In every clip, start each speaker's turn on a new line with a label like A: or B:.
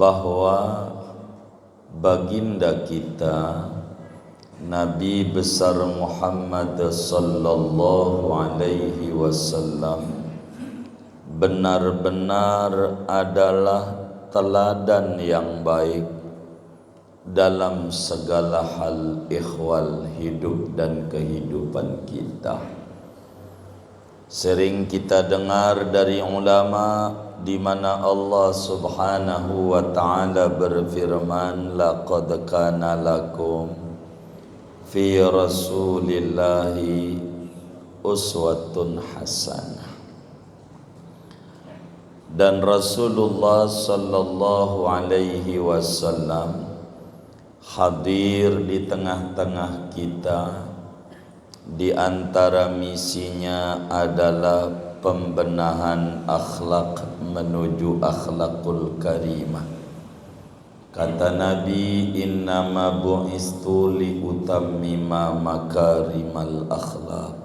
A: bahwa baginda kita Nabi besar Muhammad sallallahu alaihi wasallam benar-benar adalah teladan yang baik dalam segala hal ihwal hidup dan kehidupan kita. Sering kita dengar dari ulama di mana Allah Subhanahu wa taala berfirman, laqad kana lakum fi Rasulillahi uswatun hasanah. Dan Rasulullah sallallahu alaihi wasallam hadir di tengah-tengah kita. Di antara misinya adalah pembenahan akhlak menuju akhlakul karimah. Kata Nabi, innama bu'istu li utammima makarimal akhlaq.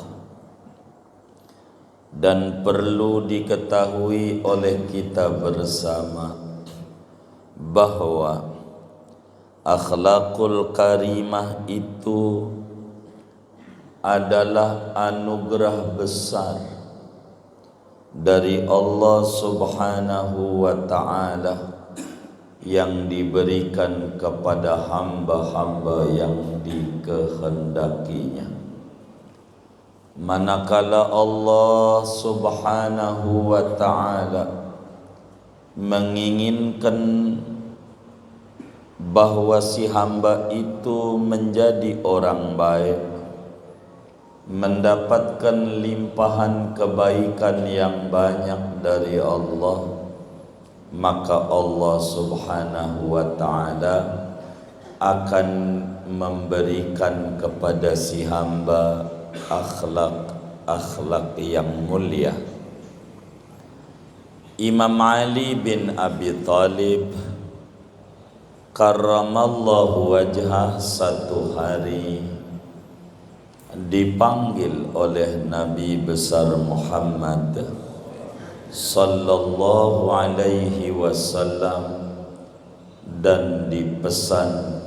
A: Dan perlu diketahui oleh kita bersama bahwa akhlakul karimah itu adalah anugerah besar dari Allah Subhanahu wa ta'ala yang diberikan kepada hamba-hamba yang dikehendakinya. Manakala Allah Subhanahu wa ta'ala menginginkan bahwa si hamba itu menjadi orang baik, mendapatkan limpahan kebaikan yang banyak dari Allah, maka Allah Subhanahu wa ta'ala akan memberikan kepada si hamba akhlak yang mulia. Imam Ali bin Abi Thalib karramallahu wajhah satu hari dipanggil oleh Nabi besar Muhammad sallallahu alaihi wasallam dan dipesan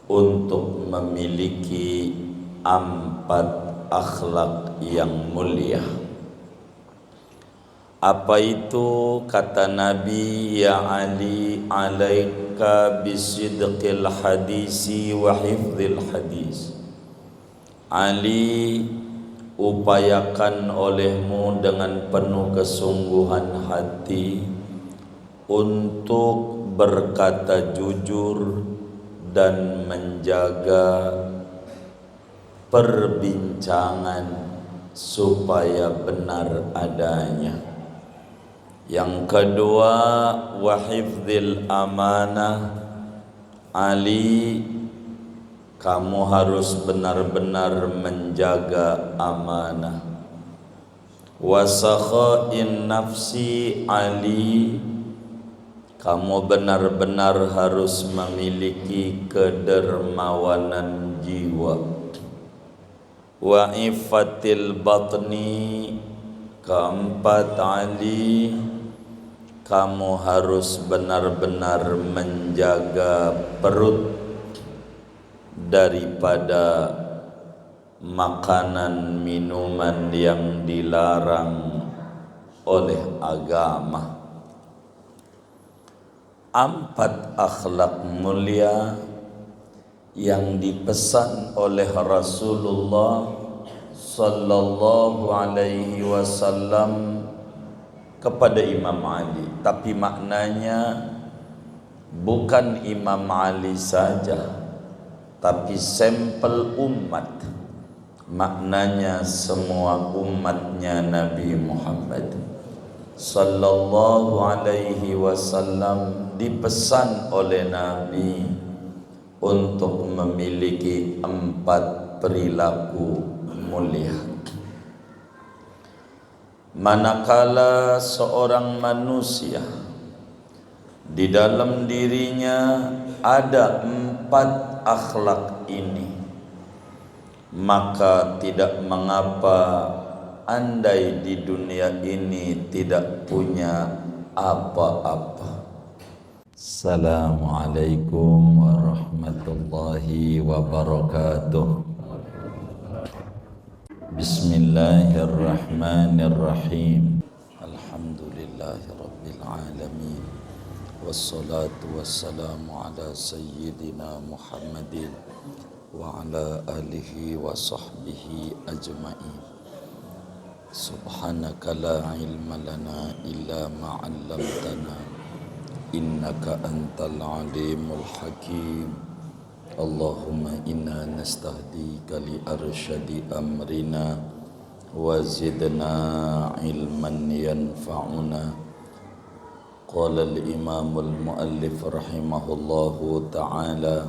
A: untuk memiliki 4 akhlak yang mulia. Apa itu? Kata Nabi, ya Ali, alaika bisidqil hadisi wa hifdzil hadis. Ali, upayakan olehmu dengan penuh kesungguhan hati untuk berkata jujur dan menjaga perbincangan supaya benar adanya. Yang kedua, wa hifdzil amanah. Ali, kamu harus benar-benar menjaga amanah. Wasakhain nafsi. Ali, kamu benar-benar harus memiliki kedermawanan jiwa. Wa iffatil batni. Keempat, Ali, kamu harus benar-benar menjaga perut daripada makanan minuman yang dilarang oleh agama. 4 akhlak mulia yang dipesan oleh Rasulullah sallallahu alaihi wasallam kepada Imam Ali. Tapi maknanya bukan Imam Ali saja, tapi sampel umat. Maknanya semua umatnya Nabi Muhammad sallallahu alaihi wasallam dipesan oleh Nabi untuk memiliki 4 perilaku mulia. Manakala seorang manusia di dalam dirinya ada 4 akhlak ini, maka tidak mengapa andai di dunia ini tidak punya apa-apa. Assalamualaikum warahmatullahi wabarakatuh. Bismillahirrahmanirrahim. Alhamdulillahi rabbil alamin. Wassalatu wassalamu ala sayyidina Muhammadin wa ala alihi wa sahbihi ajma'in. Subhanaka la ilma lana illa ma 'allamtana innaka antal alimul hakim. Allahumma inna nastahdika li arsyadi amrina wa zidna ilman yanfa'una. Qala al-imamul muallif rahimahullahu ta'ala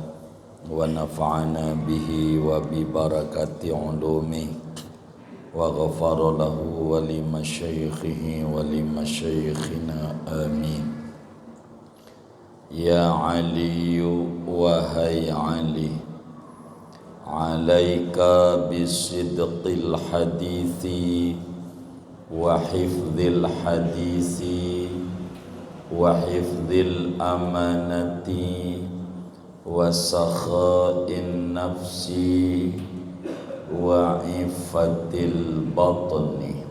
A: wa nafa'ana bihi wa bi barakati ulumi wa ghafara lahu wa li masyaikhihi wa li masyaikhina amin. Ya Ali wahai Ali, alaika bisidqil hadithi wa hifdzil hadithi wa hifdzil amanati wa sakha'in nafsi wa iffatil batni.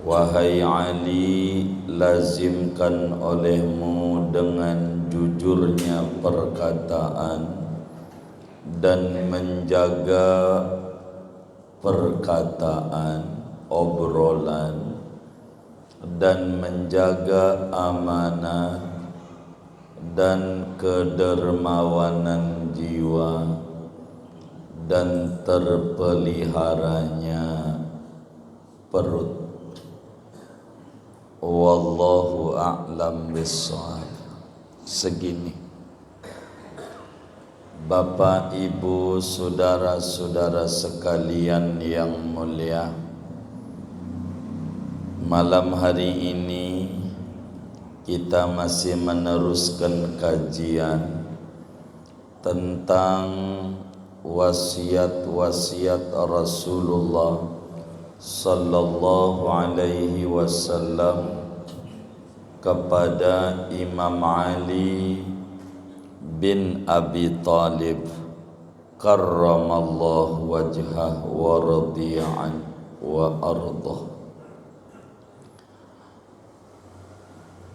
A: Wahai Ali, lazimkan olehmu dengan jujurnya perkataan dan menjaga perkataan, obrolan, dan menjaga amanat dan kedermawanan jiwa dan terpeliharanya perut. Wallahu a'lam bishawab. Segini, Bapak, Ibu, saudara-saudara sekalian yang mulia, malam hari ini kita masih meneruskan kajian tentang wasiat-wasiat Rasulullah sallallahu alaihi wasallam kepada Imam Ali bin Abi Talib karramallahu wajhah wa radiya'an wa ardah.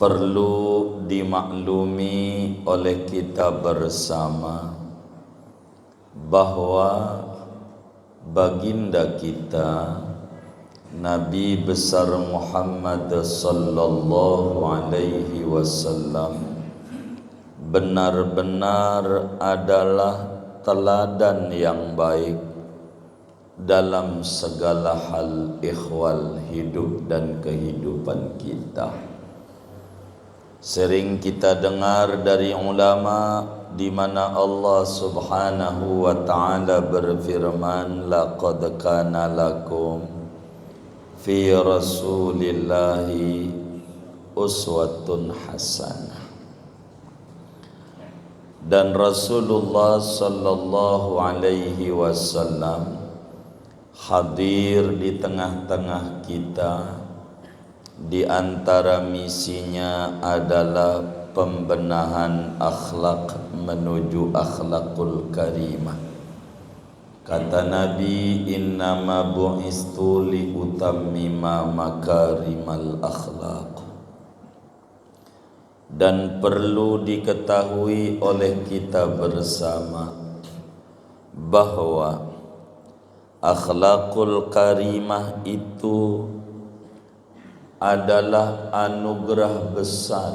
A: Perlu dimaklumi oleh kita bersama bahwa baginda kita Nabi besar Muhammad sallallahu alaihi wasallam benar-benar adalah teladan yang baik dalam segala hal ihwal hidup dan kehidupan kita. Sering kita dengar dari ulama di mana Allah Subhanahu wa taala berfirman, laqad kana lakum fi Rasulillahi uswatun hasanah. Dan Rasulullah sallallahu alaihi wasallam hadir di tengah-tengah kita. Di antara misinya adalah pembenahan akhlak menuju akhlakul karimah. Kata Nabi, innama bu'istu li utammima makarimal akhlaq. Dan perlu diketahui oleh kita bersama bahwa akhlakul karimah itu adalah anugerah besar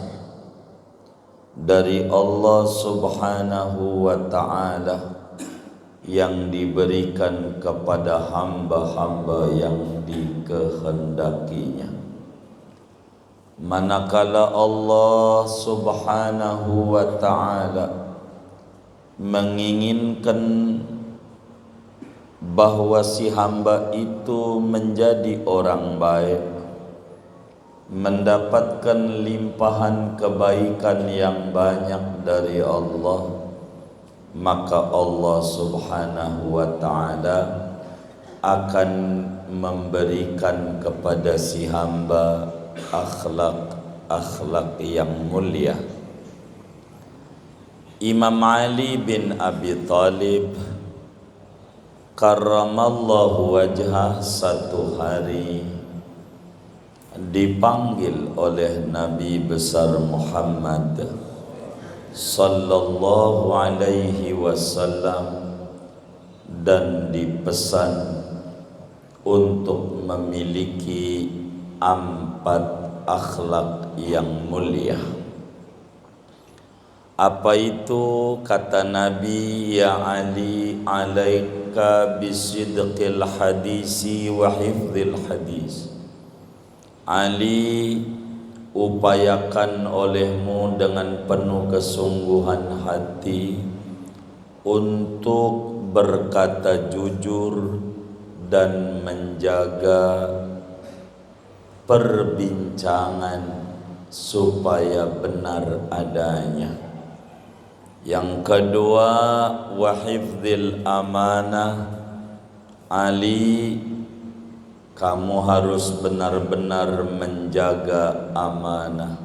A: dari Allah Subhanahu wa ta'ala yang diberikan kepada hamba-hamba yang dikehendakinya. Manakala Allah Subhanahu wa ta'ala menginginkan bahwa si hamba itu menjadi orang baik, mendapatkan limpahan kebaikan yang banyak dari Allah, maka Allah Subhanahu wa ta'ala akan memberikan kepada si hamba akhlak yang mulia. Imam Ali bin Abi Thalib karramallahu wajhah satu hari dipanggil oleh Nabi besar Muhammad sallallahu alaihi wasallam dan dipesan untuk memiliki 4 akhlak yang mulia. Apa itu? Kata Nabi, ya Ali, alaika bisidqil hadisi wa hifdzil hadis. Ali, upayakan olehmu dengan penuh kesungguhan hati untuk berkata jujur dan menjaga perbincangan supaya benar adanya. Yang kedua, wa hifdzil amanah. Ali, kamu harus benar-benar menjaga amanah.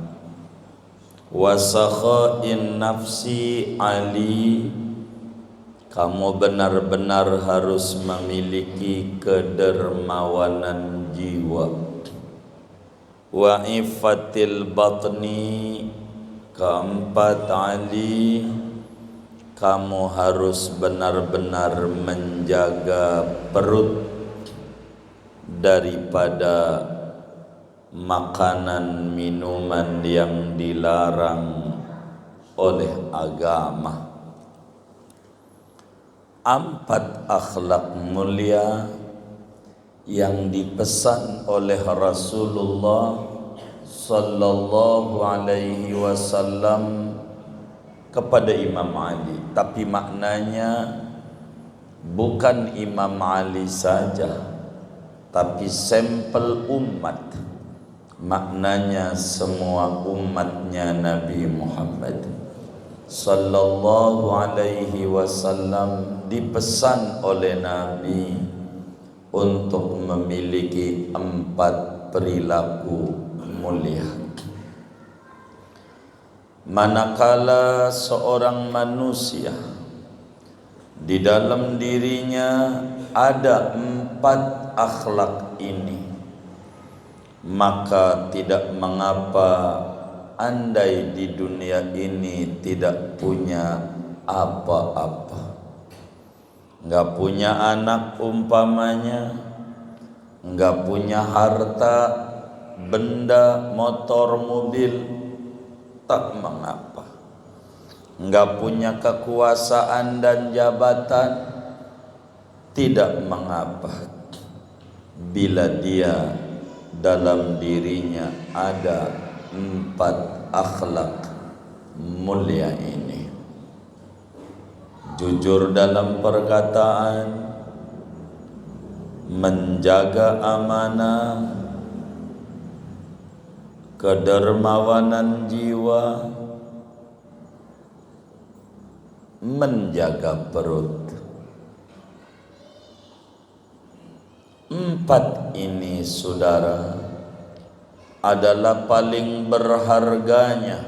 A: Wa sakha'in nafsi. Ali, kamu benar-benar harus memiliki kedermawanan jiwa. Wa iffatil batni. Keempat, Ali, kamu harus benar-benar menjaga perut daripada makanan minuman yang dilarang oleh agama. 4 akhlak mulia yang dipesan oleh Rasulullah sallallahu alaihi wasallam kepada Imam Ali. Tapi maknanya bukan Imam Ali saja, tapi sampel umat. Maknanya semua umatnya Nabi Muhammad sallallahu alaihi wasallam dipesan oleh Nabi untuk memiliki 4 perilaku mulia. Manakala seorang manusia di dalam dirinya ada 4 akhlak ini, maka tidak mengapa andai di dunia ini tidak punya apa-apa, nggak punya anak umpamanya, nggak punya harta, benda, motor, mobil, tak mengapa. Enggak punya kekuasaan dan jabatan, tidak mengapa. Bila dia dalam dirinya ada 4 akhlak mulia ini. Jujur dalam perkataan, menjaga amanah, kedermawanan jiwa, menjaga perut. 4 ini, saudara, adalah paling berharganya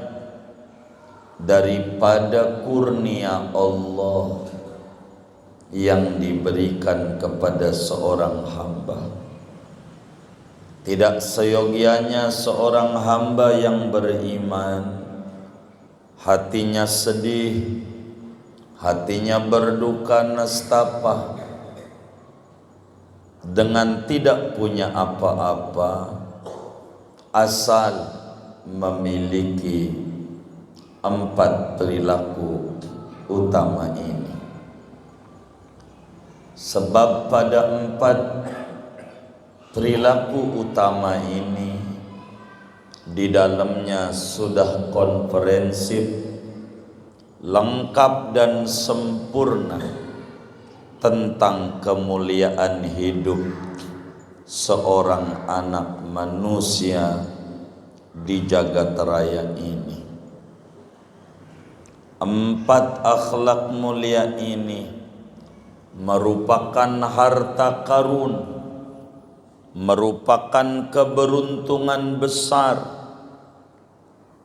A: daripada kurnia Allah yang diberikan kepada seorang hamba. Tidak seyogianya seorang hamba yang beriman hatinya sedih, hatinya berduka nestapa dengan tidak punya apa-apa, asal memiliki 4 perilaku utama ini. Sebab pada 4 perilaku utama ini di dalamnya sudah komprehensif, lengkap dan sempurna tentang kemuliaan hidup seorang anak manusia di jagat raya ini. 4 akhlak mulia ini merupakan harta karun, merupakan keberuntungan besar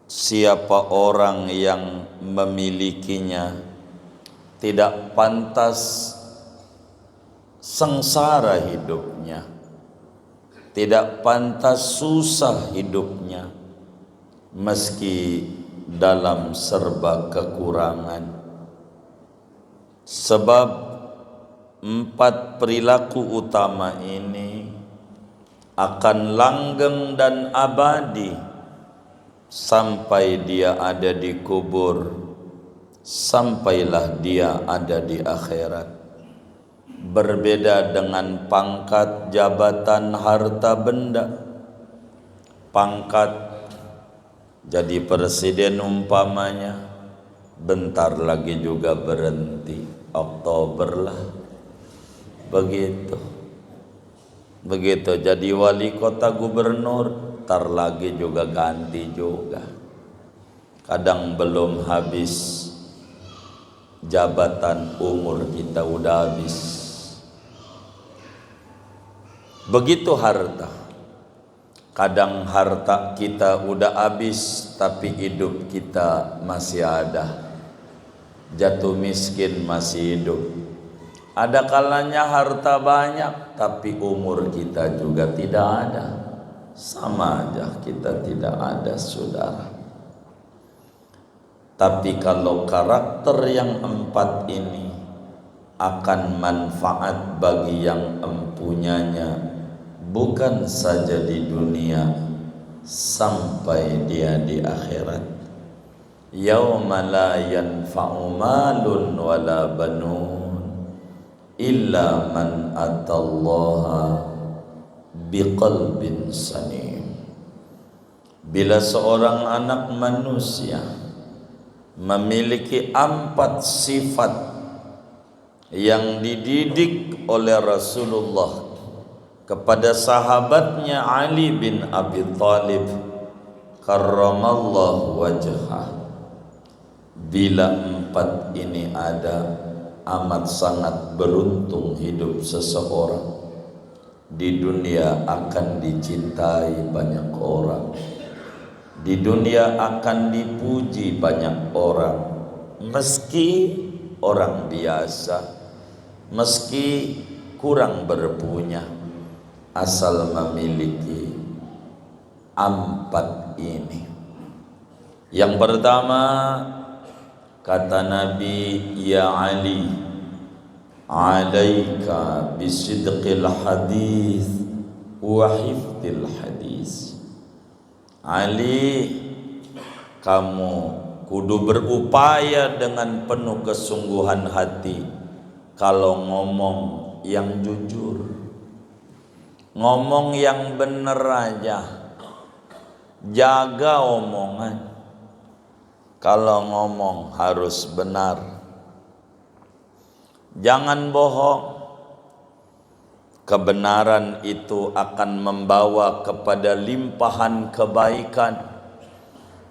A: siapa orang yang memilikinya tidak pantas sengsara hidupnya, tidak pantas susah hidupnya, meski dalam serba kekurangan. Sebab 4 perilaku utama ini akan langgeng dan abadi sampai dia ada di kubur, sampailah dia ada di akhirat. Berbeda dengan pangkat, jabatan, harta benda. Pangkat jadi presiden umpamanya, bentar lagi juga berhenti, Oktober lah. Begitu jadi wali kota, gubernur, tar lagi juga ganti juga. Kadang belum habis jabatan, umur kita udah habis. Begitu harta. Kadang harta kita udah habis tapi hidup kita masih ada. Jatuh miskin masih hidup. Ada kalanya harta banyak tapi umur kita juga tidak ada. Sama aja kita tidak ada, saudara. Tapi kalau karakter yang 4 ini akan manfaat bagi yang mempunyanya, bukan saja di dunia, sampai dia di akhirat. Yauma la yanfa'u malun wala banun illa man atallaha biqalbin salim. Bila seorang anak manusia memiliki 4 sifat yang dididik oleh Rasulullah kepada sahabatnya Ali bin Abi Thalib karramallahu wajhah, bila 4 ini ada, amat sangat beruntung hidup seseorang. Di dunia akan dicintai banyak orang, di dunia akan dipuji banyak orang, meski orang biasa, meski kurang berpunya, asal memiliki 4 ini. Yang pertama, kata Nabi, ya Ali, alaika bisidqil hadis wa hifdil hadis. Ali, kamu kudu berupaya dengan penuh kesungguhan hati kalau ngomong yang jujur, ngomong yang bener aja, jaga omongan. Kalau ngomong harus benar, jangan bohong. Kebenaran itu akan membawa kepada limpahan kebaikan,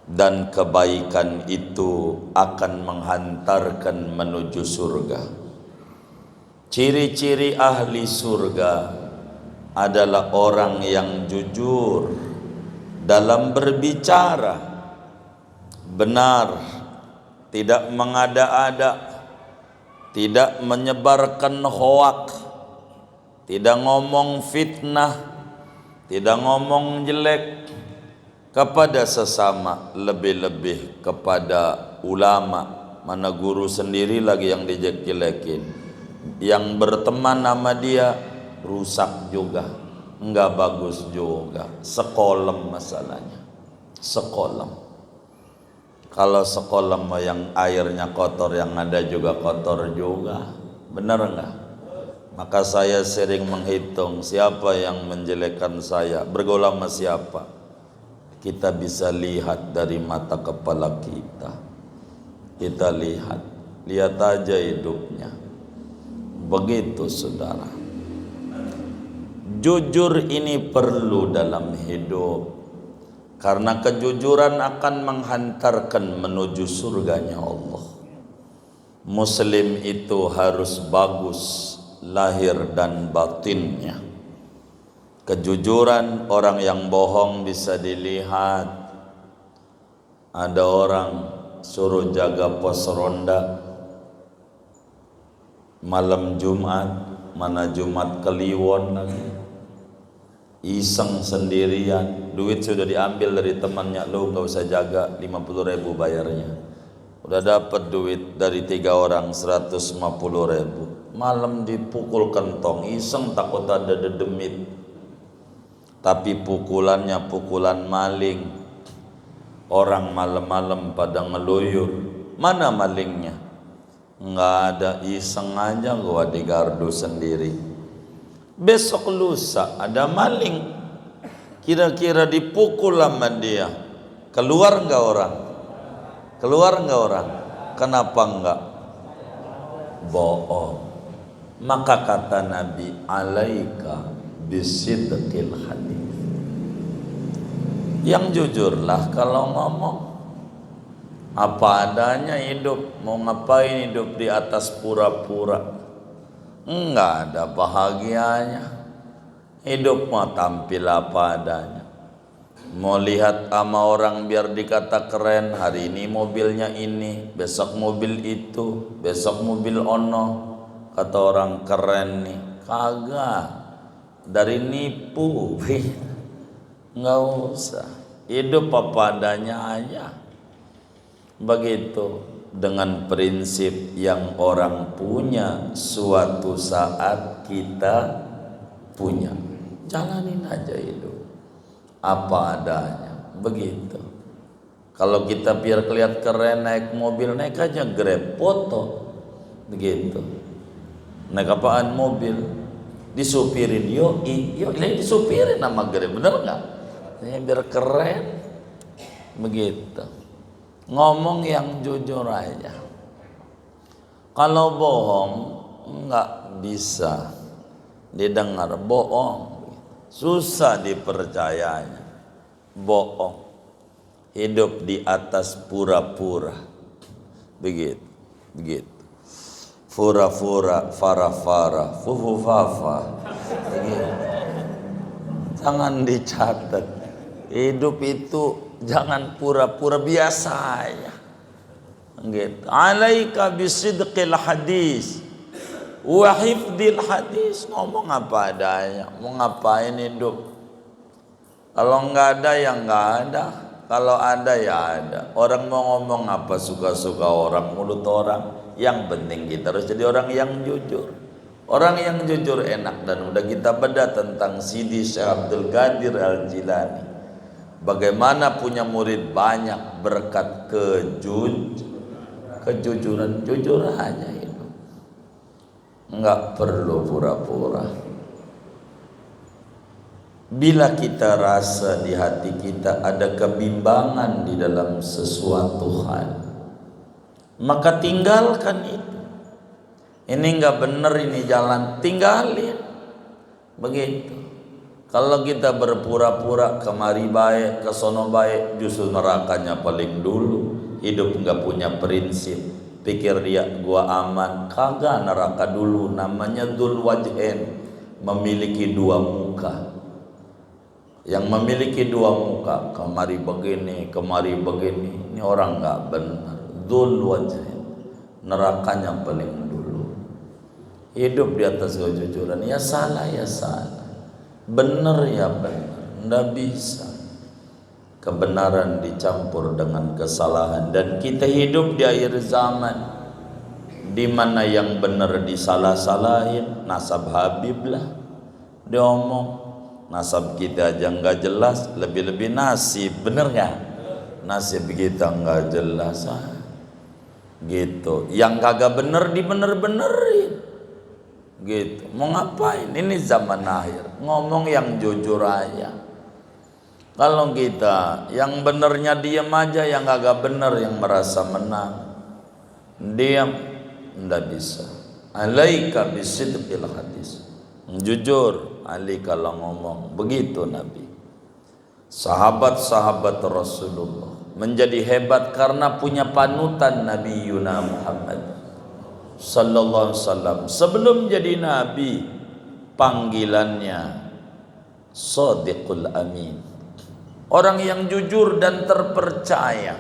A: dan kebaikan itu akan menghantarkan menuju surga. Ciri-ciri ahli surga adalah orang yang jujur dalam berbicara, benar, tidak mengada-ada, tidak menyebarkan hoak, tidak ngomong fitnah, tidak ngomong jelek kepada sesama, lebih-lebih kepada ulama. Mana guru sendiri lagi yang dijelek-jelekin, yang berteman sama dia rusak juga, enggak bagus juga. Sekolah masalahnya, sekolah. Kalau sekolah yang airnya kotor, yang ada juga kotor juga, benar enggak? Maka saya sering menghitung siapa yang menjelekkan saya, bergaul sama siapa. Kita bisa lihat dari mata kepala kita. Kita lihat aja hidupnya. Begitu, saudara. Jujur ini perlu dalam hidup, karena kejujuran akan menghantarkan menuju surganya Allah. Muslim itu harus bagus lahir dan batinnya. Kejujuran, orang yang bohong bisa dilihat Ada orang suruh jaga pos ronda malam Jumat, mana Jumat Kliwon lagi, iseng sendirian, duit sudah diambil dari temannya, lu nggak usah jaga, 50.000 bayarnya. Udah dapat duit dari 3 orang 150.000, malam dipukul kentong, iseng takut ada dedemit, tapi pukulannya pukulan maling. Orang malam-malam pada ngeluyur, mana malingnya? Nggak ada, iseng aja gua di gardu sendiri. Besok lusa ada maling, kira-kira dipukul sama dia, keluar nggak orang? Keluar nggak orang? Kenapa enggak? Bohong. Maka kata Nabi, alaika bisidqil hadits. Yang jujurlah kalau ngomong, apa adanya hidup. Mau ngapain hidup di atas pura-pura? Enggak ada bahagianya. Hidup mau tampil apa adanya. Mau lihat sama orang biar dikata keren, hari ini mobilnya ini, besok mobil itu, besok mobil ono, kata orang keren nih. Kagak, dari nipu. Nggak usah, hidup apa adanya aja. Begitu dengan prinsip yang orang punya, suatu saat kita punya. Jalanin aja hidup apa adanya. Begitu. Kalau kita biar kelihatan keren naik mobil, naik aja Grab, foto. Begitu. Naik apaan? Mobil. Disupirin, yuk disupirin sama Grab, bener nggak? Ini biar keren. Begitu. Ngomong yang jujur aja. Kalau bohong nggak bisa didengar, bohong susah dipercayanya. Bohong, hidup di atas pura-pura. Begitu. Fura-fura, fara-fara, fufu-fafa. Jangan dicatat. Hidup itu jangan pura-pura, biasa aja. Gitu. Alaika bisidqil hadis wa hifdil hadis. Ngomong apa adanya. Mau ngapain hidup? Kalau nggak ada ya nggak ada. Kalau ada ya ada. Orang mau ngomong apa suka-suka orang, mulut orang. Yang penting kita harus jadi orang yang jujur. Orang yang jujur enak. Dan udah kita bedah tentang Sidi Syekh Abdul Qadir Al-Jilani. Bagaimana punya murid banyak berkat kejujuran. Jujur aja itu. Enggak perlu pura-pura. Bila kita rasa di hati kita ada kebimbangan di dalam sesuatu hal, maka tinggalkan itu. Ini enggak benar, ini jalan, tinggalin. Begitu. Kalau kita berpura-pura kemari baik, ke sono baik, justru nerakanya paling dulu. Hidup enggak punya prinsip, pikir dia gua aman. Kagak, neraka dulu. Namanya dzul wajhain, memiliki dua muka. Yang memiliki dua muka, kemari begini, kemari begini, ini orang enggak benar. Dzul wajhain, nerakanya paling dulu. Hidup di atas kejujuran, ya salah ya salah, benar ya benar, ndak bisa kebenaran dicampur dengan kesalahan. Dan kita hidup di akhir zaman di mana yang benar disalah-salahin. Nasab Habib lah diomong, nasab kita aja nggak jelas, lebih-lebih nasib, bener nggak? Nasib kita nggak jelas, gitu. Yang kagak bener dibener-benerin. Gitu. Mau ngapain? Ini zaman akhir. Ngomong yang jujur aja. Kalau kita yang benernya diam aja, yang agak bener yang merasa menang, diam, ndak bisa. Alaika bisidqil hadis. Jujur ali kalau ngomong. Begitu Nabi. Sahabat-sahabat Rasulullah menjadi hebat karena punya panutan Nabi Yuna Muhammad sallallahu alaihi wasallam. Sebelum jadi nabi, panggilannya Shadiqul Amin, orang yang jujur dan terpercaya.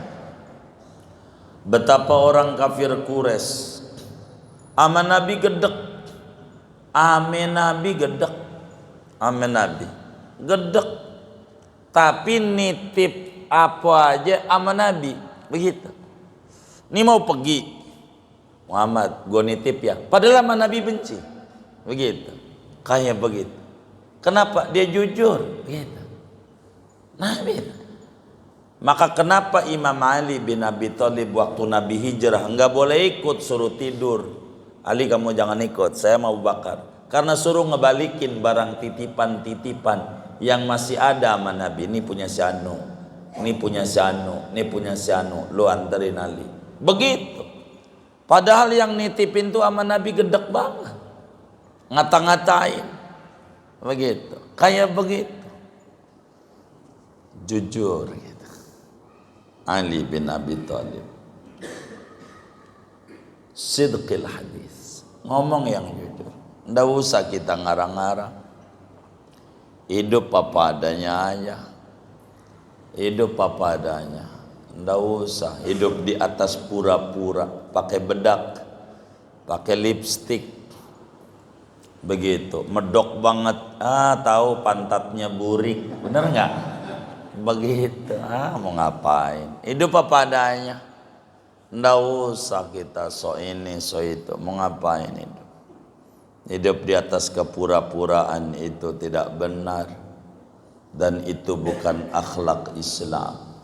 A: Betapa orang kafir Quraisy ama Nabi gedek, ame Nabi gedek, ame Nabi gedek, tapi nitip apa aja ama Nabi begitu. Ini mau pergi Muhammad, gue nitip ya. Padahal sama Nabi benci, begitu. Kayak begitu. Kenapa? Dia jujur, begitu. Nabi. Maka kenapa Imam Ali bin Abi Thalib waktu Nabi hijrah enggak boleh ikut, suruh tidur. Ali, kamu jangan ikut, saya mau bakar. Karena suruh ngebalikin barang titipan-titipan yang masih ada sama Nabi. Ini punya si Anu, ini punya si Anu, ini punya si Anu, lu anterin Ali. Begitu. Padahal yang nitipin tuh sama Nabi gedek banget, ngata-ngatain, begitu. Kayak begitu. Jujur gitu. Ali bin Abi Thalib, sidqil hadis, ngomong yang jujur. Nggak usah kita ngarang-ngarang. Hidup apa adanya aja. Hidup apa adanya. Nggak usah hidup di atas pura-pura, pakai bedak, pakai lipstik, begitu. Medok banget, tahu pantatnya burik, bener nggak? Begitu, mau ngapain? Hidup apa adanya. Nggak usah kita so ini so itu, mau ngapain hidup? Hidup di atas kepura-puraan itu tidak benar, dan itu bukan akhlak Islam.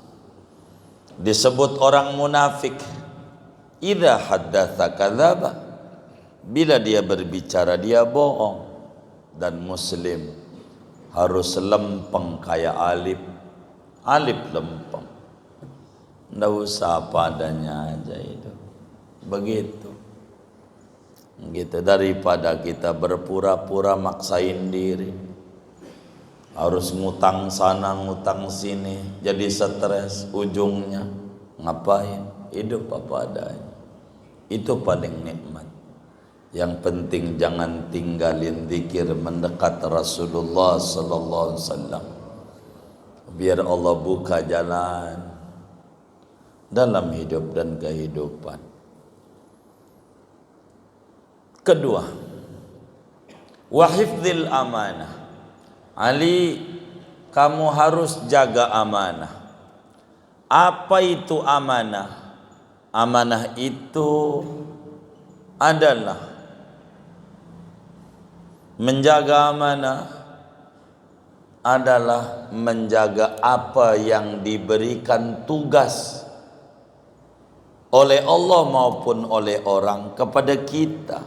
A: Disebut orang munafik, idza haddatsa kadzaba, bila dia berbicara dia bohong. Dan muslim harus lempeng kayak alif, alif lempeng. Nggak usah apa adanya aja itu, begitu. Gitu, daripada kita berpura-pura maksain diri, harus ngutang sana ngutang sini, jadi stres, ujungnya ngapain? Hidup apa adanya. Itu paling nikmat. Yang penting jangan tinggalin zikir mendekat Rasulullah sallallahu alaihi wasallam, biar Allah buka jalan dalam hidup dan kehidupan. Kedua, wa hifdzil amanah. Ali, kamu harus jaga amanah. Apa itu amanah? Amanah itu adalah menjaga amanah adalah menjaga apa yang diberikan tugas oleh Allah maupun oleh orang kepada kita,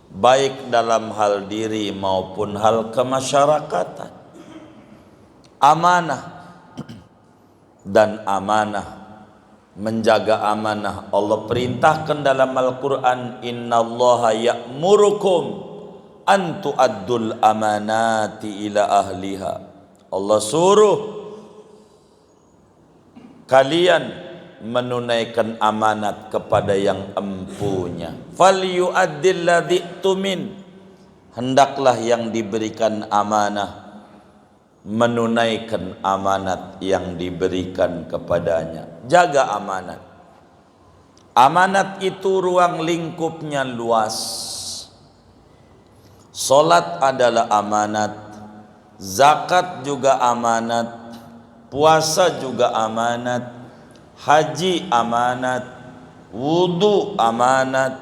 A: baik dalam hal diri maupun hal kemasyarakatan. Amanah dan amanah, menjaga amanah, Allah perintahkan dalam Al-Quran, innallaha ya'murukum an tu'addul amanati ila ahliha. Allah suruh kalian menunaikan amanat kepada yang empunya. Falyu'addil ladzi tumin, hendaklah yang diberikan amanah menunaikan amanat yang diberikan kepadanya. Jaga amanat. Amanat itu ruang lingkupnya luas. Salat adalah amanat, zakat juga amanat, puasa juga amanat, haji amanat, wudu amanat,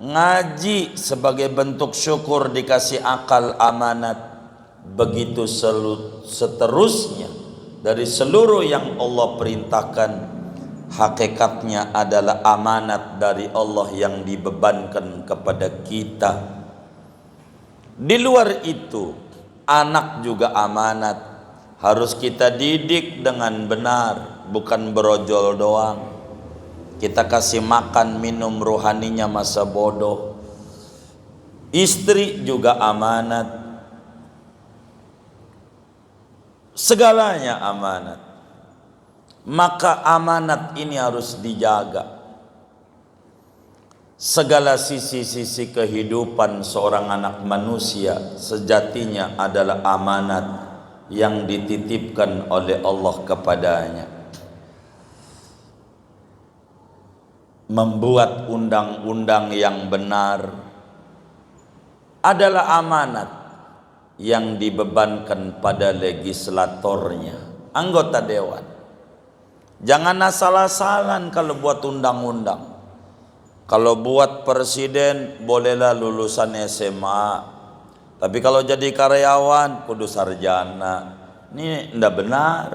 A: ngaji sebagai bentuk syukur dikasih akal amanat. Begitu seterusnya dari seluruh yang Allah perintahkan, hakikatnya adalah amanat dari Allah yang dibebankan kepada kita. Di luar itu, anak juga amanat, harus kita didik dengan benar, bukan berojol doang. Kita kasih makan minum rohaninya masa bodoh. Istri juga amanat, segalanya amanat. Maka amanat ini harus dijaga. Segala sisi-sisi kehidupan seorang anak manusia sejatinya adalah amanat yang dititipkan oleh Allah kepadanya. membuat undang-undang yang benar adalah amanat yang dibebankan pada legislatornya, anggota dewan. Jangan asal-asalan kalau buat undang-undang. Kalau buat presiden bolehlah lulusan SMA, tapi kalau jadi karyawan kudu sarjana. Ini tidak benar.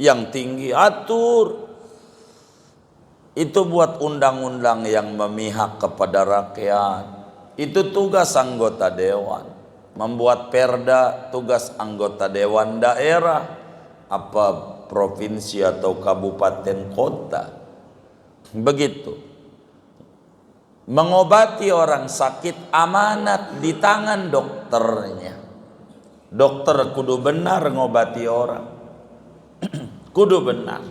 A: Yang tinggi atur. Itu buat undang-undang yang memihak kepada rakyat. Itu tugas anggota dewan. Membuat perda tugas anggota dewan daerah, apa provinsi atau kabupaten kota. Begitu. Mengobati orang sakit amanat di tangan dokternya. Dokter kudu benar ngobati orang. Kudu benar.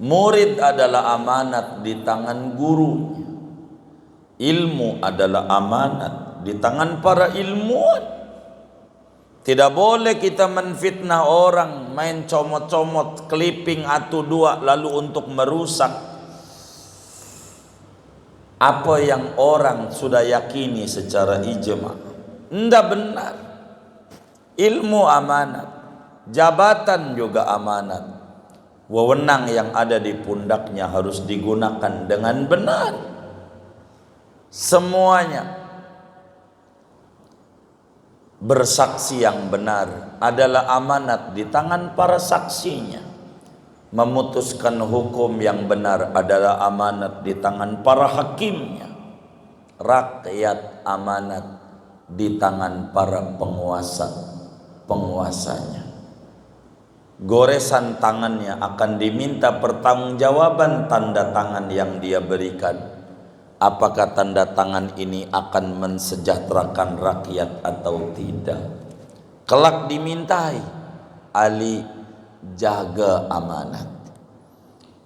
A: Murid adalah amanat di tangan gurunya. Ilmu adalah amanat di tangan para ilmuwan. Tidak boleh kita menfitnah orang, main comot-comot, clipping atau dua lalu untuk merusak apa yang orang sudah yakini secara ijma. Tidak benar. Ilmu amanat, jabatan juga amanat. Wewenang yang ada di pundaknya harus digunakan dengan benar. Semuanya bersaksi yang benar adalah amanat di tangan para saksinya. Memutuskan hukum yang benar adalah amanat di tangan para hakimnya. Rakyat amanat di tangan para penguasanya. Goresan tangannya akan diminta pertanggungjawaban tanda tangan yang dia berikan. Apakah tanda tangan ini akan mensejahterakan rakyat atau tidak? Kelak dimintai ahli jaga amanat.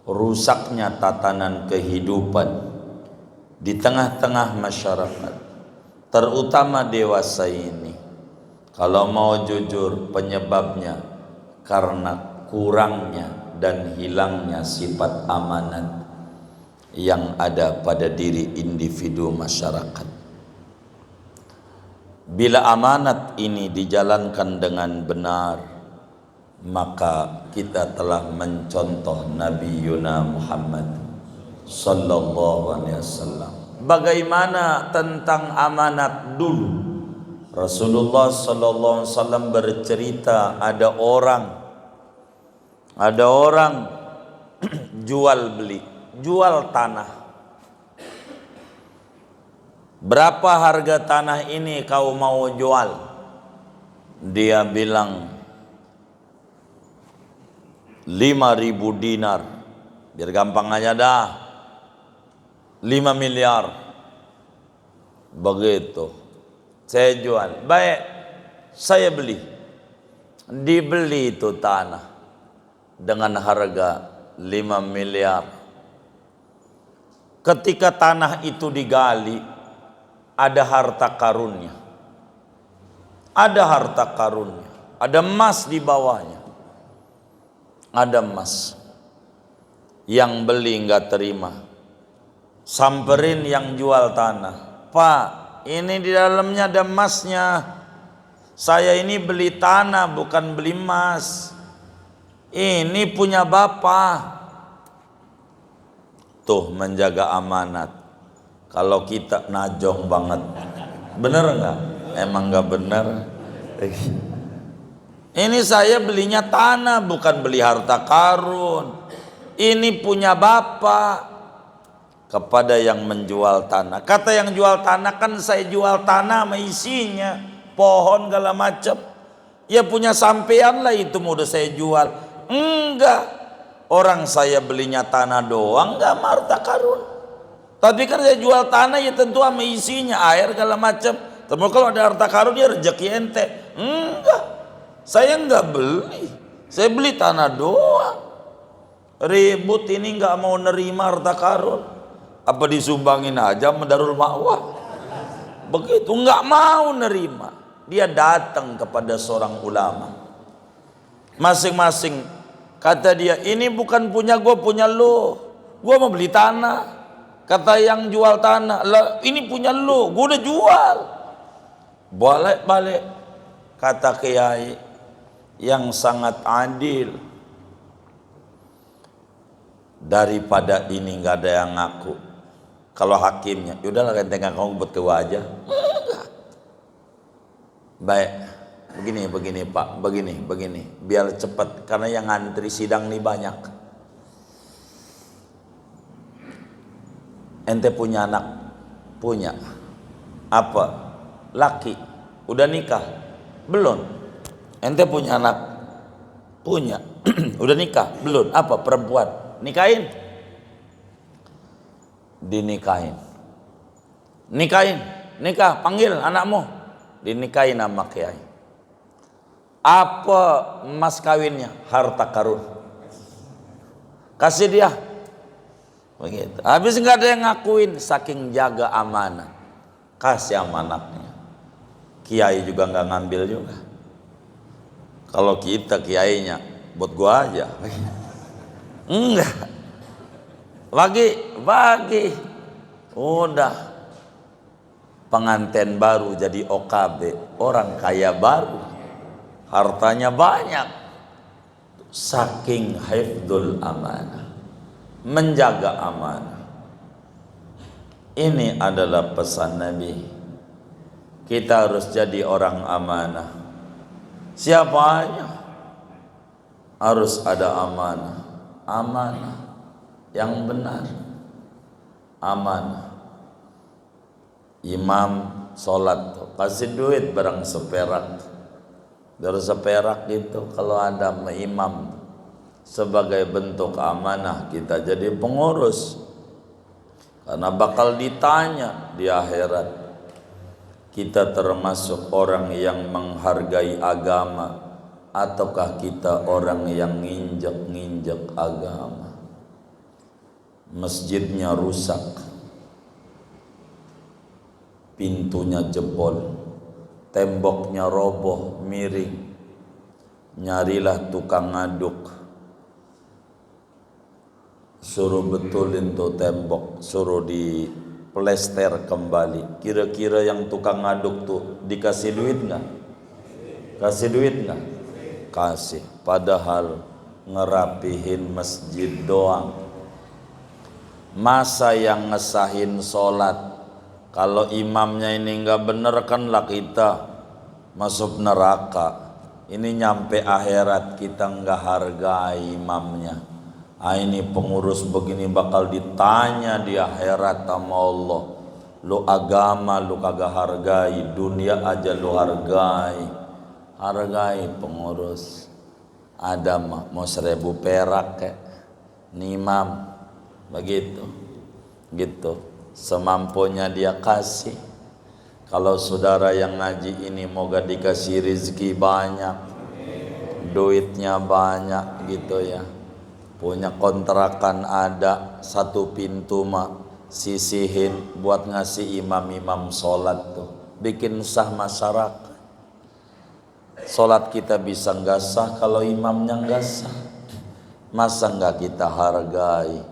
A: Rusaknya tatanan kehidupan di tengah-tengah masyarakat, terutama dewasa ini, kalau mau jujur penyebabnya karena kurangnya dan hilangnya sifat amanat yang ada pada diri individu masyarakat. Bila amanat ini dijalankan dengan benar, maka kita telah mencontoh Nabi Yuna Muhammad sallallahu alaihi wasallam. Bagaimana tentang amanat dulu? Rasulullah sallallahu alaihi wasallam bercerita ada orang jual tanah. Berapa harga tanah ini kau mau jual? Dia bilang 5.000 dinar. Biar gampang aja dah. 5 miliar. Begitu. Saya jual. Baik, saya beli. Dibeli itu tanah dengan harga 5 miliar. Ketika tanah itu digali, ada harta karunnya. Ada harta karunnya. Ada emas di bawahnya. Ada emas. Yang beli enggak terima. Samperin yang jual tanah. Pak, ini di dalamnya ada emasnya. Saya ini beli tanah bukan beli emas. Ini punya bapak. Tuh menjaga amanat. Kalau kita najong banget. Bener enggak? Emang enggak bener. Ini saya belinya tanah bukan beli harta karun. Ini punya bapak. Kepada yang menjual tanah. Kata yang jual tanah, kan saya jual tanah sama isinya, pohon segala macam. Ya punya sampean lah itu mau udah saya jual. Enggak. Orang saya belinya tanah doang, enggak harta karun. Tapi kan saya jual tanah ya tentu sama isinya, air segala macam. Tapi kalau ada harta karun ya rezeki ente. Enggak. Saya enggak beli. Saya beli tanah doang. Ribut ini enggak mau nerima harta karun. Apa disumbangin aja sama Darul Ma'wah? Begitu, enggak mau nerima. Dia datang kepada seorang ulama. Masing-masing kata dia, ini bukan punya gue, punya lo. Gua mau beli tanah. Kata yang jual tanah, lah ini punya lu, gua udah jual. Balik-balik. Kata kiai yang sangat adil, daripada ini nggak ada yang ngaku. Kalau hakimnya, yaudahlah gantengan kamu buat ke aja. Baik, begini Pak, begini, biar cepat karena yang ngantri sidang nih banyak. Ente punya anak? Punya. Apa? Laki. Udah nikah? Belum. Ente punya anak? Punya. Udah nikah? Belum. Apa? Perempuan. Nikahin? Dinikahin. Nikahin. Nikah. Panggil anakmu. Dinikahin sama kiai. Apa mas kawinnya? Harta karun. Kasih dia. Begitu. Habis nggak ada yang ngakuin, saking jaga amanah. Kasih amanahnya. Kiai juga nggak ngambil juga. Kalau kita kiainya, buat gua aja. Enggak. Bagi. Udah. Pengantin baru jadi OKB, orang kaya baru. Hartanya banyak. Saking hifdzul amanah. Menjaga amanah. Ini adalah pesan Nabi. Kita harus jadi orang amanah. Siapa aja harus ada amanah. Amanah yang benar. Amanah. Imam sholat kasih duit barang seperak. Biar seperak gitu kalau ada imam. Sebagai bentuk amanah kita jadi pengurus. Karena bakal ditanya di akhirat. Kita termasuk orang yang menghargai agama ataukah kita orang yang nginjek-nginjek agama. Masjidnya rusak. Pintunya jebol. Temboknya roboh, miring. Nyarilah tukang ngaduk. Suruh betulin tuh tembok, suruh di plester kembali. Kira-kira yang tukang ngaduk tuh dikasih duit nggak? Kasih duit nggak? Kasih. Padahal ngerapihin masjid doang. Masa yang ngesahin sholat, kalau imamnya ini nggak bener kan lah kita masuk neraka. Ini nyampe akhirat kita nggak hargai imamnya. Ini pengurus begini bakal ditanya di akhirat sama Allah. Lu agama lu kagak hargai, dunia aja lu hargai. Hargai pengurus. Ada mau 1.000 perak kayak nimam begitu. Gitu. Semampunya dia kasih. Kalau saudara yang ngaji ini moga dikasih rezeki banyak. Duitnya banyak gitu ya. Punya kontrakan ada, 1 pintu mah sisihin buat ngasih imam-imam sholat tuh. Bikin sah masyarakat. Sholat kita bisa nggak sah kalau imamnya nggak sah. Masa nggak kita hargai?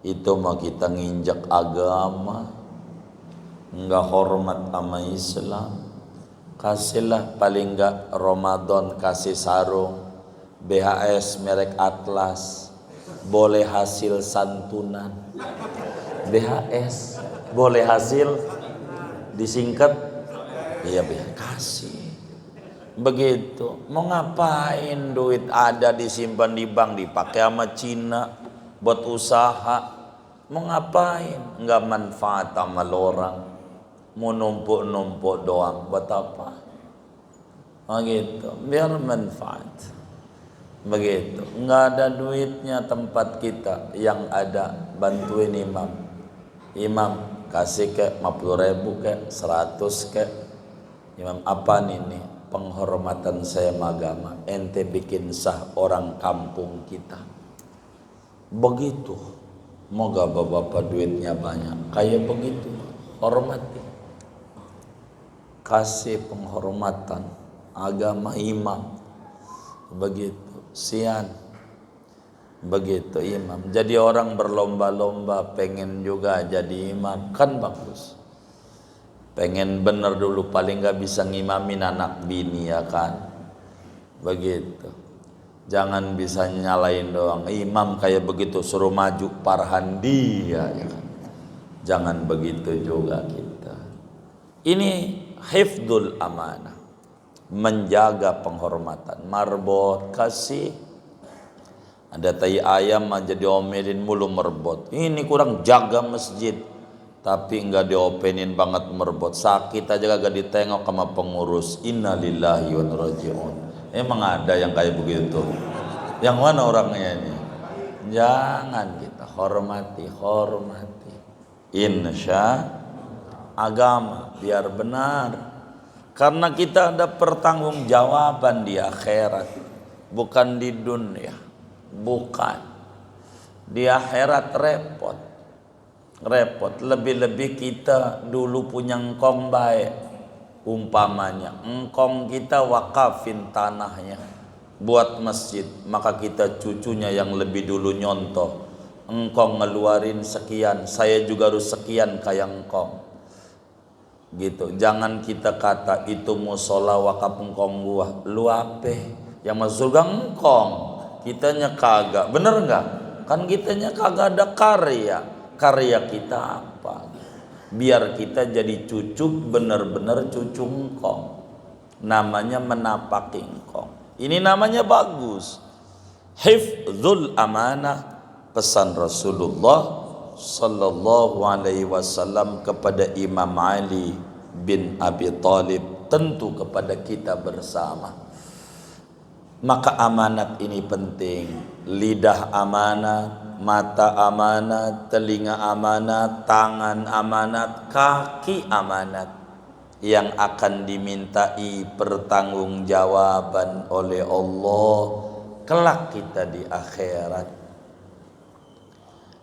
A: Itu mah kita nginjak agama, nggak hormat sama Islam. Kasihlah paling nggak Ramadan kasih sarung BHS merek Atlas. Boleh hasil santunan. BHS boleh hasil disingkat. Iya kasih. Begitu. Mau ngapain duit ada disimpan di bank dipakai sama Cina buat usaha? Mau ngapain? Nggak manfaat sama orang. Mau numpuk-numpuk doang buat apa? Begitu. Biar manfaat. Begitu, nggak ada duitnya tempat kita, yang ada bantuin imam kasih ke 50.000 ke 100 ke imam. Apa nih penghormatan saya agama, ente bikin sah orang kampung kita begitu. Moga bapak duitnya banyak kayak begitu, hormati, kasih penghormatan agama imam begitu. Sian Begitu imam. Jadi orang berlomba-lomba pengen juga jadi imam, kan bagus. Pengen bener dulu, paling gak bisa ngimamin anak bini, ya kan. Begitu. Jangan bisa nyalain doang. Imam kayak begitu suruh maju parahan dia, ya kan. Jangan begitu juga kita. Ini hifdzul amanah, menjaga penghormatan. Marbot kasih. Ada tai ayam aja diomelin mulu merbot. Ini kurang jaga masjid, tapi enggak diopenin banget merbot. Sakit aja gak ditengok sama pengurus. Innalillahi wa inna ilaihi raji'un. Emang ada yang kayak begitu? Yang mana orangnya ini? Jangan kita hormati. Insya agama biar benar. Karena kita ada pertanggungjawaban di akhirat, bukan di dunia. Bukan. Di akhirat repot. Lebih-lebih kita dulu punya engkong baik. Umpamanya engkong kita wakafin tanahnya buat masjid, maka kita cucunya yang lebih dulu nyontoh. Engkong ngeluarin sekian, saya juga harus sekian kayak engkong. Gitu. Jangan kita kata itu musola wakaf engkong gua. Lu apa? Yang masuk surga engkong, kitanya kagak. Bener enggak? Kan kitanya kagak ada karya kita apa? Biar kita jadi cucu, bener-bener cucu engkong. Namanya menapaki engkong. Ini namanya bagus. Hifdzul amanah, pesan Rasulullah sallallahu alaihi wasallam kepada Imam Ali bin Abi Thalib, tentu kepada kita bersama. Maka amanat ini penting. Lidah amanat, mata amanat, telinga amanat, tangan amanat, kaki amanat, yang akan dimintai pertanggungjawaban oleh Allah kelak kita di akhirat.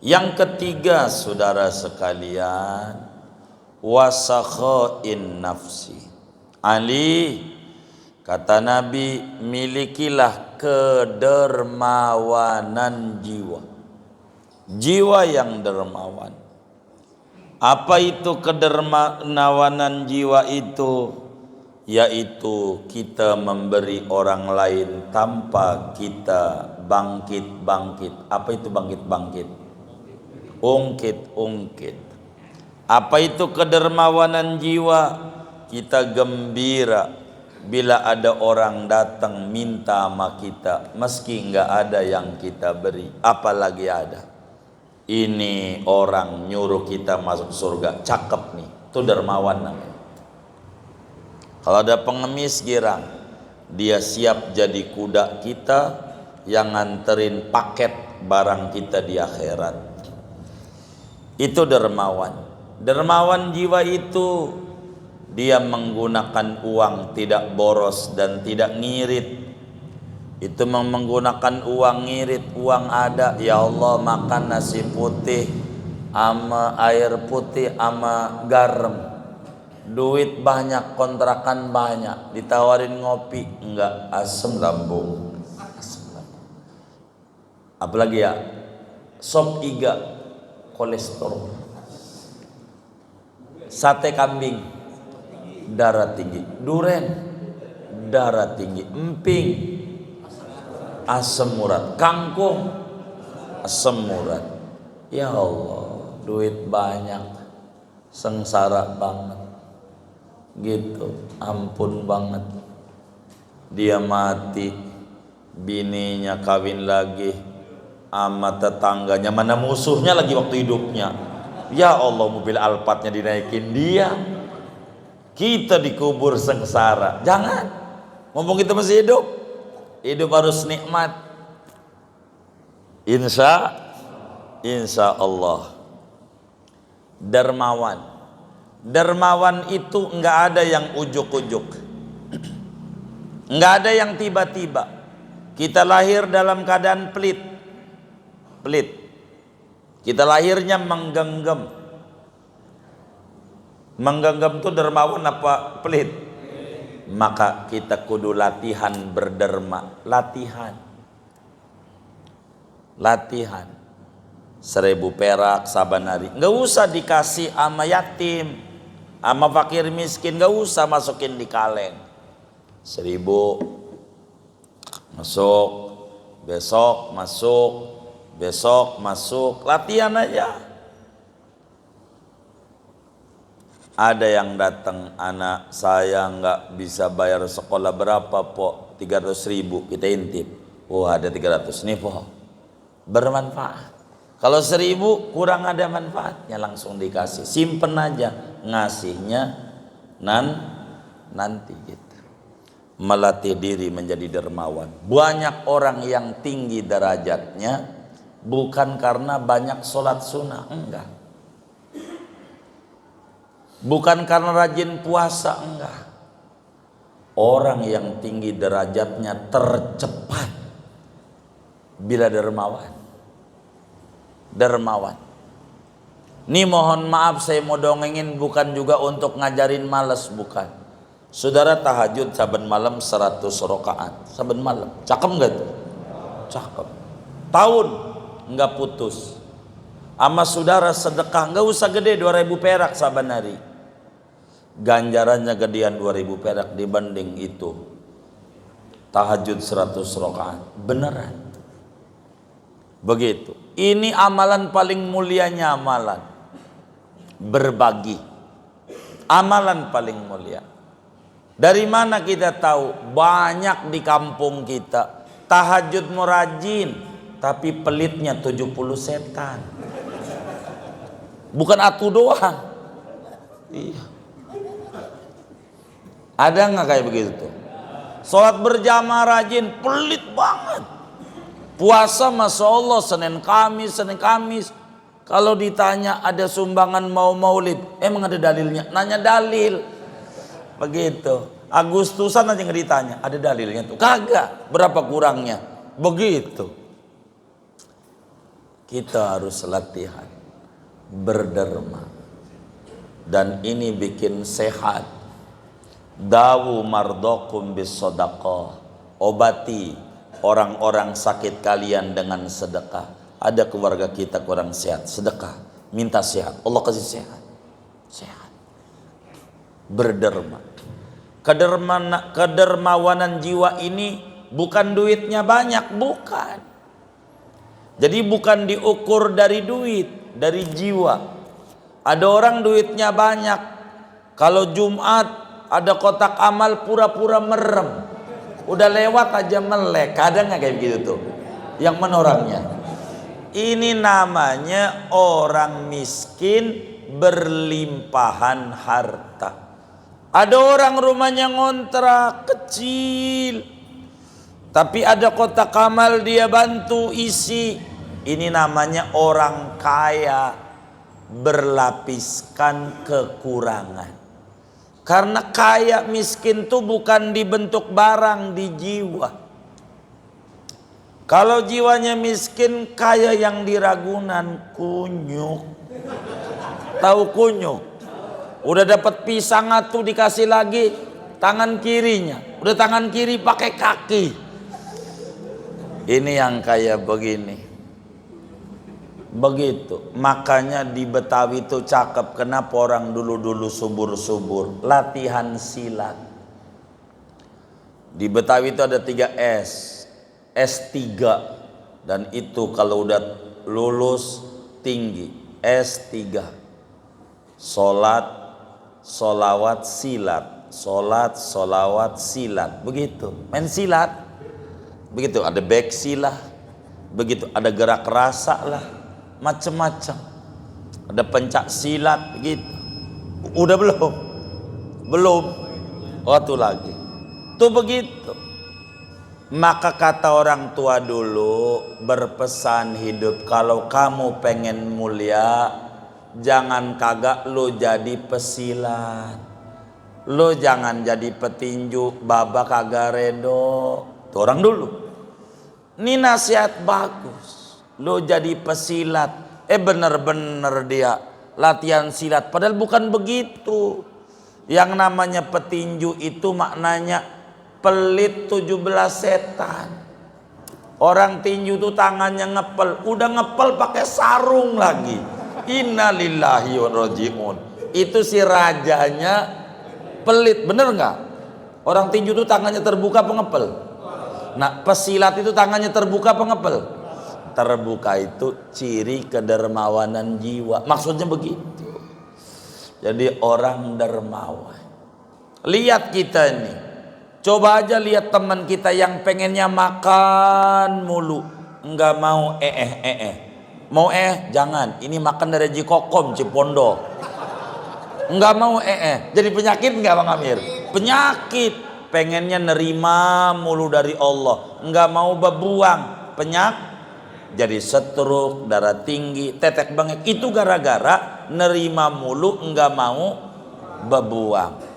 A: Yang ketiga, saudara sekalian, wasakhain nafsi. Ali, kata Nabi, milikilah kedermawanan jiwa. Jiwa yang dermawan. Apa itu kedermawanan jiwa itu? Yaitu kita memberi orang lain tanpa kita bangkit-bangkit. Apa itu bangkit-bangkit? Ungkit-ungkit. Apa itu kedermawanan jiwa? Kita gembira bila ada orang datang minta sama kita, meski enggak ada yang kita beri, apalagi ada. Ini orang nyuruh kita masuk surga, cakep nih, itu dermawan namanya. Kalau ada pengemis girang, dia siap jadi kuda kita yang nganterin paket barang kita di akhirat. Itu dermawan. Dermawan jiwa itu dia menggunakan uang tidak boros dan tidak ngirit. Itu menggunakan uang ngirit, uang ada, ya Allah makan nasi putih ama air putih ama garam. Duit banyak, kontrakan banyak, ditawarin ngopi, enggak, asem lambung. Apalagi ya, sop iga, kolesterol. Sate kambing, darah tinggi. Duren, darah tinggi. Emping, asam urat. Kangkung, asam urat. Ya Allah, duit banyak, sengsara banget. Gitu, ampun banget. Dia mati, bininya kawin lagi sama tetangganya, mana musuhnya lagi waktu hidupnya. Ya Allah, mobil Alphardnya dinaikin dia, kita dikubur sengsara. Jangan ngomong kita masih hidup. Hidup harus nikmat. Insya Allah. Dermawan. Dermawan itu enggak ada yang ujuk-ujuk, enggak ada yang tiba-tiba. Kita lahir dalam keadaan pelit. Kita lahirnya menggenggam. Menggenggam itu dermawan apa pelit? Maka kita kudu latihan berderma. Latihan. latihan. 1.000 perak saban hari. Nggak usah dikasih sama yatim, sama fakir miskin, nggak usah masukin di kaleng. 1.000 masuk, besok masuk, besok masuk, latihan aja. Ada yang datang, anak saya nggak bisa bayar sekolah, berapa po? 300.000, kita intip. Oh ada 300 nih po, bermanfaat. Kalau 1.000 kurang ada manfaatnya, langsung dikasih, simpen aja, ngasihnya nanti gitu. Melatih diri menjadi dermawan. Banyak orang yang tinggi derajatnya bukan karena banyak sholat sunnah, enggak. Bukan karena rajin puasa, enggak. Orang yang tinggi derajatnya tercepat bila dermawan. Dermawan. Ini mohon maaf saya mau dongengin bukan juga untuk ngajarin malas, bukan. Saudara tahajud saben malam 100 rakaat, saben malam. Cakep enggak tuh? Cakep. Tahun enggak putus. Ama saudara sedekah enggak usah gede, 2.000 perak saben hari. Ganjarannya gedean 2.000 perak dibanding itu tahajud 100 rakaat. Beneran. Begitu. Ini amalan paling mulianya amalan. Berbagi. Amalan paling mulia. Dari mana kita tahu? Banyak di kampung kita tahajud merajin, tapi pelitnya 70 setan. Bukan atu doang. Iya. Ada nggak kayak begitu tuh? Sholat berjamaah rajin, pelit banget. Puasa Masya Allah Senin Kamis. Kalau ditanya ada sumbangan mau maulid, emang ada dalilnya? Nanya dalil. Begitu. Agustusan aja nggak ditanya, ada dalilnya tuh? Kagak. Berapa kurangnya? Begitu. Kita harus latihan berderma. Dan ini bikin sehat. Dawu mardokum bis sodaqah. Obati orang-orang sakit kalian dengan sedekah. Ada keluarga kita kurang sehat, sedekah, minta sehat, Allah kasih sehat. Sehat. Berderma. Kedermawanan jiwa ini bukan duitnya banyak, bukan. Jadi bukan diukur dari duit, dari jiwa. Ada orang duitnya banyak, kalau Jumat ada kotak amal pura-pura merem, udah lewat aja melek. Kadang nggak kayak begitu tuh, yang menorangnya. Ini namanya orang miskin berlimpahan harta. Ada orang rumahnya ngontrak kecil, tapi ada kotak amal dia bantu isi. Ini namanya orang kaya berlapiskan kekurangan. Karena kaya miskin tuh bukan dibentuk barang, di jiwa. Kalau jiwanya miskin, kaya yang di Ragunan, kunyuk. Tahu kunyuk? Udah dapat pisang atuh dikasih lagi tangan kirinya. Udah tangan kiri pakai kaki. Ini yang kaya begini. Begitu. Makanya di Betawi itu cakep. Kenapa orang dulu-dulu subur-subur? Latihan silat. Di Betawi itu ada 3 S. S3. Dan itu kalau udah lulus tinggi. S3. Sholat, sholawat, silat. Sholat, sholawat, silat. Begitu. Main silat. Begitu. Ada back silah. Begitu. Ada gerak rasa lah. Macam-macam. Ada pencak silat gitu. Udah belum? Belum. Waktu lagi. Tuh begitu. Maka kata orang tua dulu berpesan hidup, kalau kamu pengen mulia, jangan kagak lu jadi pesilat. Lu jangan jadi petinju, baba kagak redo. Tuh orang dulu. Ini nasihat bagus. Lo jadi pesilat, bener-bener dia latihan silat. Padahal bukan begitu. Yang namanya petinju itu maknanya pelit 17 setan. Orang tinju tuh tangannya ngepel, udah ngepel pakai sarung lagi. Innalillahi wa rajiun. Itu si rajanya pelit, bener nggak? Orang tinju tuh tangannya terbuka pengepel. Nah, pesilat itu tangannya terbuka pengepel. Terbuka itu ciri kedermawanan jiwa. Maksudnya begitu. Jadi orang dermawan. Lihat kita ini. Coba aja lihat teman kita yang pengennya makan mulu, nggak mau mau jangan, ini makan dari Jikokom Cipondo, nggak mau jadi penyakit nggak Bang Amir? Penyakit. Pengennya nerima mulu dari Allah, nggak mau berbuang, jadi stroke, darah tinggi, tetek bengek. Itu gara-gara nerima mulu nggak mau berbuang.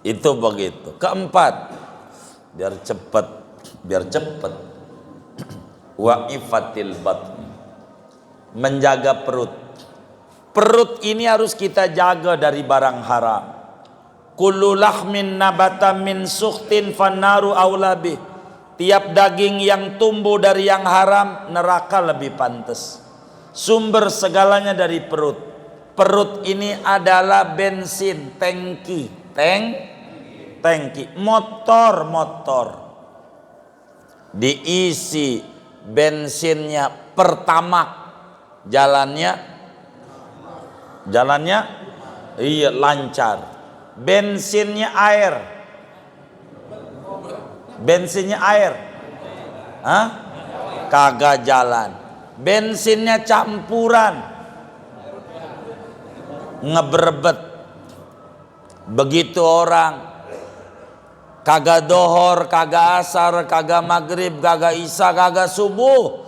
A: Itu begitu. Keempat, biar cepat wa ifatil batn, menjaga perut ini harus kita jaga dari barang haram. Kullu lahmin nabata min sukhtin fannaru aula bih. Tiap daging yang tumbuh dari yang haram, neraka lebih pantas. Sumber segalanya dari perut. Perut ini adalah bensin, tangki motor diisi bensinnya pertamax, jalannya iya lancar. Bensinnya air kagak jalan. Bensinnya campuran, ngeberebet. Begitu orang kagak dohor, kagak asar, kagak maghrib, kagak isya, kagak subuh,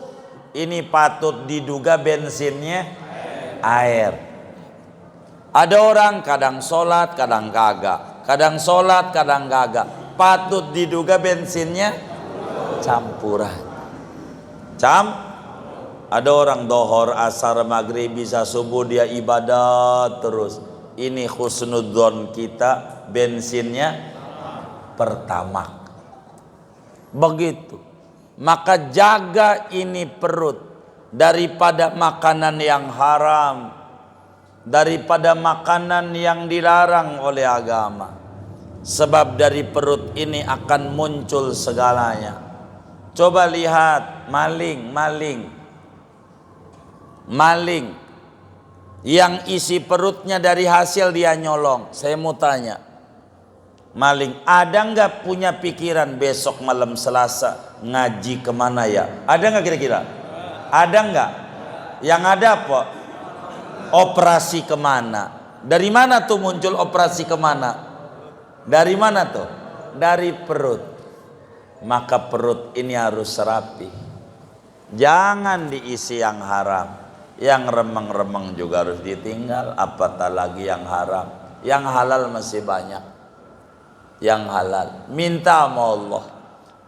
A: ini patut diduga bensinnya air. Ada orang kadang sholat, kadang kagak, kadang sholat, kadang kagak, patut diduga bensinnya campuran. Ada orang dohor, asar, maghrib, isya, subuh dia ibadah terus. Ini husnudzon kita bensinnya pertamax. Begitu. Maka jaga ini perut daripada makanan yang haram, daripada makanan yang dilarang oleh agama. Sebab dari perut ini akan muncul segalanya. Coba lihat maling yang isi perutnya dari hasil dia nyolong. Saya mau tanya, maling ada nggak punya pikiran besok malam Selasa ngaji kemana ya? Ada nggak kira-kira? Ada nggak? Yang ada apa? Operasi kemana? Dari mana tuh muncul operasi kemana? Dari mana tuh? Dari perut. Maka perut ini harus rapi. Jangan diisi yang haram. Yang remeng-remeng juga harus ditinggal, apatah lagi yang haram. Yang halal masih banyak. Yang halal minta sama Allah.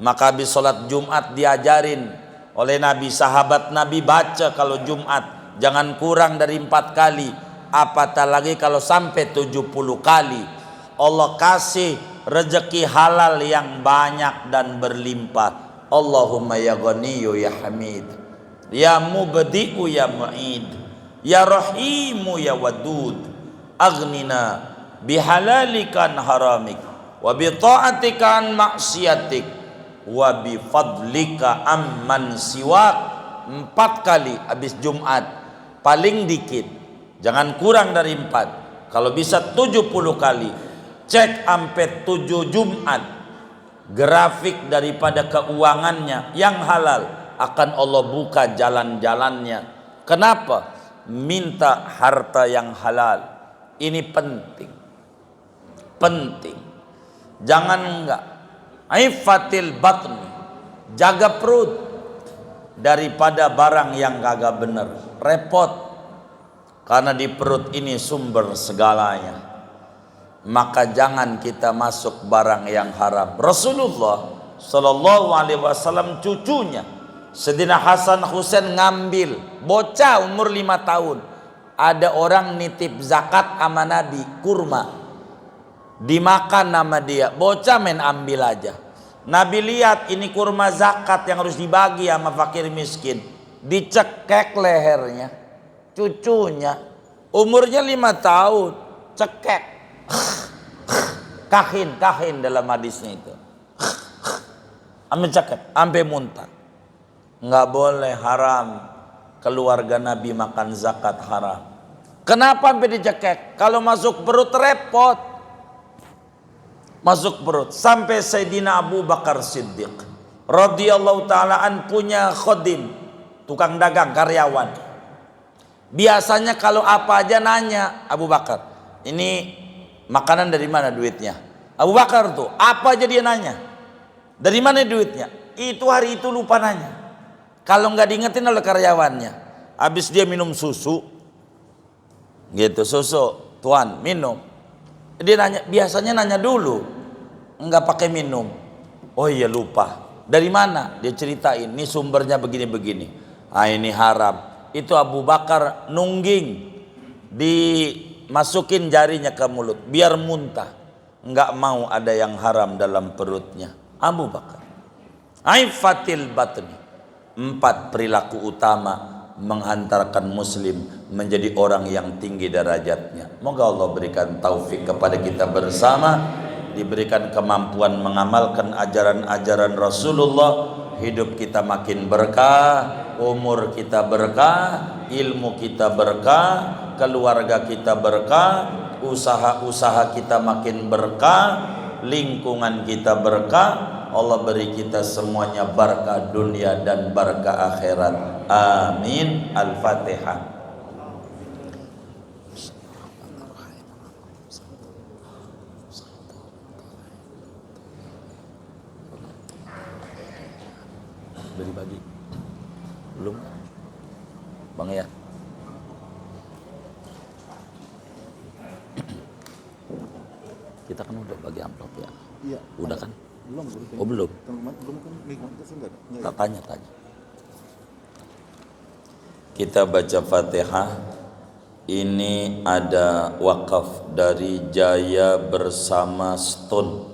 A: Maka habis sholat Jumat diajarin oleh Nabi, sahabat Nabi baca kalau Jumat jangan kurang dari 4 kali, apatah lagi kalau sampai 70 kali. Allah kasih rezeki halal yang banyak dan berlimpah. Allahumma ya Ghaniyyu ya Hamid, ya Mubdi'u ya Mu'id, ya Rahimu ya Wadud, aghnina bihalalika an haramik, wa bi ta'atika an maksiatik, wa bi fadlika amman siwak. 4 kali habis Jumat, paling dikit, jangan kurang dari 4. Kalau bisa 70 kali. Cek sampai 7 Jumat, grafik daripada keuangannya yang halal akan Allah buka jalan-jalannya. Kenapa? Minta harta yang halal. Ini penting. Jangan enggak. Aifatil batni, jaga perut daripada barang yang kagak bener. Repot. Karena di perut ini sumber segalanya. Maka jangan kita masuk barang yang haram. Rasulullah Sallallahu Alaihi Wasallam cucunya Sayyidina Hasan Husain ngambil, bocah umur 5 tahun. Ada orang nitip zakat sama Nabi, kurma. Dimakan nama dia, bocah main ambil aja. Nabi lihat ini kurma zakat yang harus dibagi sama fakir miskin, dicekek lehernya. Cucunya umurnya 5 tahun, cekek. Kahin dalam hadisnya itu. Ambil cekek, sampai muntah. Nggak boleh, haram. Keluarga Nabi makan zakat haram. Kenapa sampai dicekek? Kalau masuk perut repot. Masuk perut. Sampai Sayyidina Abu Bakar Siddiq radhiyallahu ta'ala an punya khodim, tukang dagang, karyawan. Biasanya kalau apa aja nanya Abu Bakar, ini makanan dari mana duitnya? Abu Bakar tuh apa aja dia nanya, dari mana duitnya? Itu hari itu lupa nanya. Kalau nggak diingetin oleh karyawannya, habis dia minum susu, gitu, susu, tuan minum. Dia nanya, biasanya nanya dulu, nggak pakai minum. Oh iya lupa. Dari mana? Dia ceritain, ini sumbernya begini-begini. Ah ini haram. Itu Abu Bakar nungging, dimasukin jarinya ke mulut biar muntah. Nggak mau ada yang haram dalam perutnya. Abu Bakar. Aifatil batni. 4 perilaku utama menghantarkan muslim menjadi orang yang tinggi derajatnya. Moga Allah berikan taufik kepada kita bersama, diberikan kemampuan mengamalkan ajaran-ajaran Rasulullah, hidup kita makin berkah, umur kita berkah, ilmu kita berkah, keluarga kita berkah, usaha-usaha kita makin berkah, lingkungan kita berkah. Allah beri kita semuanya barakah dunia dan barakah akhirat. Amin. Al-Fatihah. Beri bagi belum Bang ya? Kita kan udah bagi amplop ya? Iya. Udah kan? Belum. Oh belum? Tanya. Kita baca Fatihah. Ini ada wakaf dari Jaya Bersama Stone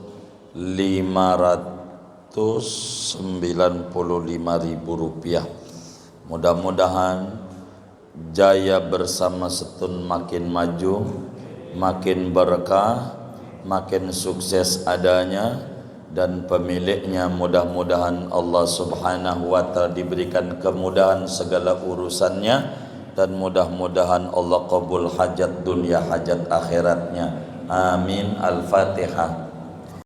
A: 595.000 rupiah. Mudah-mudahan Jaya Bersama Stone makin maju, makin berkah, makin sukses adanya, dan pemiliknya mudah-mudahan Allah Subhanahu wa ta'ala diberikan kemudahan segala urusannya, dan mudah-mudahan Allah qabul hajat dunia hajat akhiratnya. Amin. Al-Fatihah.